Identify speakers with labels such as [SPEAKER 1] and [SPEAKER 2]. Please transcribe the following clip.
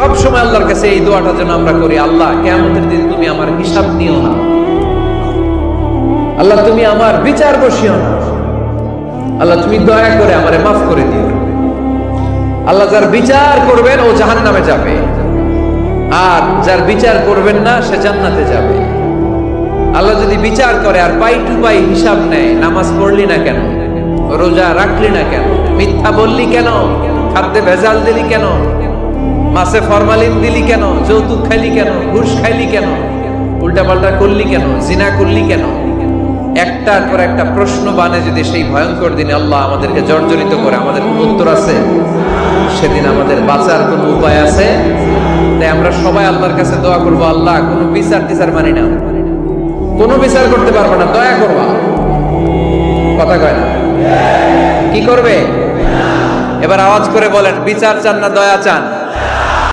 [SPEAKER 1] সব সময় আল্লাহর কাছে এই দোয়াটা যেন আমরা করি, আল্লাহ কিয়ামতের দিন তুমি আমার হিসাব নিও না, আল্লাহ তুমি আমার বিচার বসিও না, আল্লাহ তুমি দয়া করে আমারে মাফ করে দিও। আল্লাহ যার বিচার করবেন ও জাহান্নামে যাবে, আর যার বিচার করবেন না সে জান্নাতে যাবে। আল্লাহ যদি বিচার করে আর পাই টু পাই হিসাব নেয়, নামাজ পড়লি না কেন, রোজা রাখলি না কেন, মিথ্যা বললি কেন, খাদ্যে ভেজাল দিলি কেন, মাছে ফরমালিন দিলি কেন, যৌতুক খাইলি কেন, ঘুষ খাইলি কেন, উল্টাপাল্টা করলি কেন, জিনা করলি কেন, একটার পর একটা প্রশ্ন বানে যদি সেই ভয়ঙ্কর দিনে আল্লাহ আমাদেরকে জর্জরিত করে, আমাদের কোনো উত্তর আছে? সেদিন আমাদের বাঁচার কোনো উপায় আছে? তাই আমরা সবাই আল্লাহর কাছে দোয়া করবো, আল্লাহ কোনো বিচার টিচার মানি না, কোনো বিচার করতে পারবো না, দয়া করবা। কথা কয় না? কি করবে? এবার আওয়াজ করে বলেন, বিচার চান না দয়া চান?